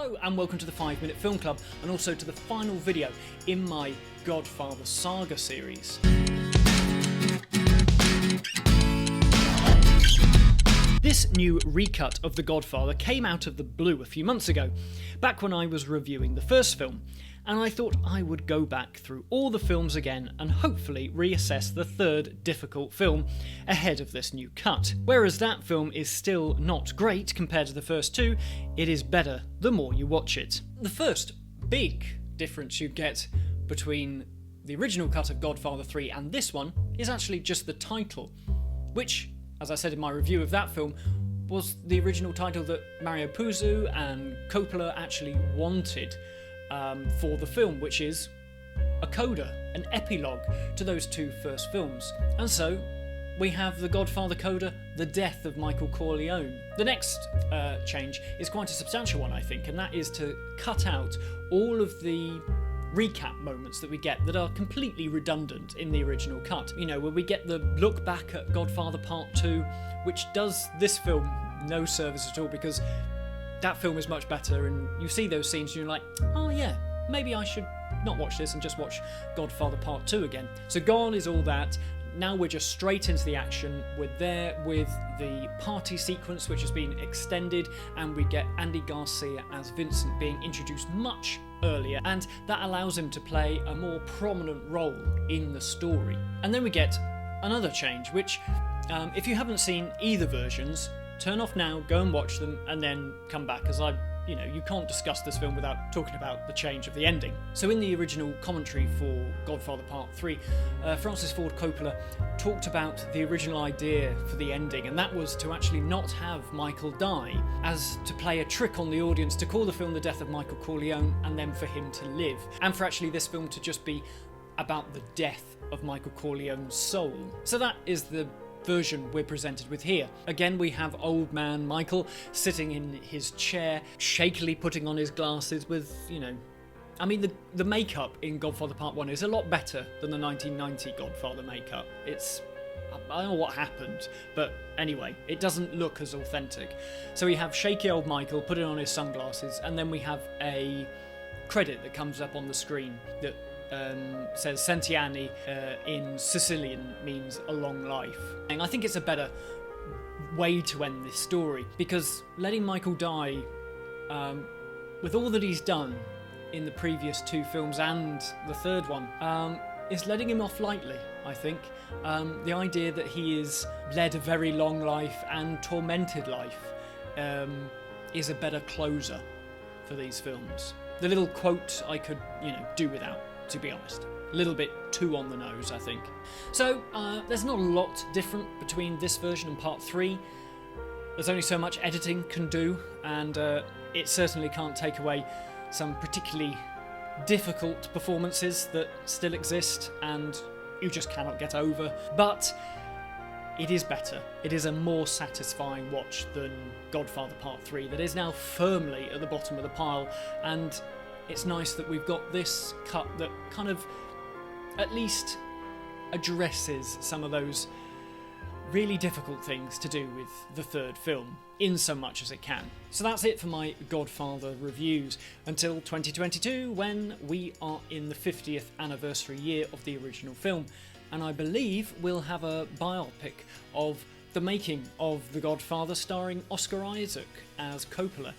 Hello and welcome to the 5 Minute Film Club, and also to the final video in my Godfather Saga series. This new recut of The Godfather came out of the blue a few months ago, back when I was reviewing the first film, and I thought I would go back through all the films again and hopefully reassess the third difficult film ahead of this new cut. Whereas that film is still not great compared to the first two, it is better the more you watch it. The first big difference you get between the original cut of Godfather 3 and this one is actually just the title, which, as I said in my review of that film, was the original title that Mario Puzo and Coppola actually wanted for the film, which is a coda, an epilogue to those two first films. And so we have The Godfather Coda, The Death of Michael Corleone. The next change is quite a substantial one, I think, and that is to cut out all of the recap moments that we get that are completely redundant in the original cut. You know, where we get the look back at Godfather Part 2, which does this film no service at all, because that film is much better, and you see those scenes and you're like, oh yeah, maybe I should not watch this and just watch Godfather Part 2 again. So gone is all that. Now we're just straight into the action. We're there with the party sequence, which has been extended, and we get Andy Garcia as Vincent being introduced much earlier, and that allows him to play a more prominent role in the story. And then we get another change, which if you haven't seen either versions, turn off now, go and watch them, and then come back, as you can't discuss this film without talking about the change of the ending. So in the original commentary for Godfather Part 3, Francis Ford Coppola talked about the original idea for the ending, and that was to actually not have Michael die, as to play a trick on the audience, to call the film The Death of Michael Corleone, and then for him to live, and for actually this film to just be about the death of Michael Corleone's soul. So that is the version we're presented with here. Again, we have old man Michael sitting in his chair, shakily putting on his glasses with, I mean, the makeup in Godfather Part 1 is a lot better than the 1990 Godfather makeup. I don't know what happened, but anyway, it doesn't look as authentic. So we have shaky old Michael putting on his sunglasses, and then we have a credit that comes up on the screen that says Centiani in Sicilian means a long life. And I think it's a better way to end this story, because letting Michael die, with all that he's done in the previous two films and the third one, is letting him off lightly, I think. The idea that he has led a very long life and tormented life is a better closer for these films. The little quote I could, do without, to be honest. A little bit too on the nose, I think. So, there's not a lot different between this version and Part 3. There's only so much editing can do, and it certainly can't take away some particularly difficult performances that still exist and you just cannot get over. But it is better. It is a more satisfying watch than Godfather Part 3 that is now firmly at the bottom of the pile, and it's nice that we've got this cut that kind of at least addresses some of those really difficult things to do with the third film, in so much as it can. So that's it for my Godfather reviews, until 2022, when we are in the 50th anniversary year of the original film, and I believe we'll have a biopic of the making of The Godfather starring Oscar Isaac as Coppola.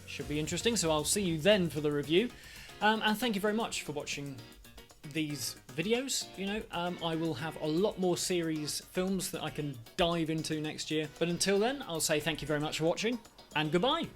Should be interesting, so I'll see you then for the review. And thank you very much for watching these videos. I will have a lot more series films that I can dive into next year. But until then, I'll say thank you very much for watching, and goodbye!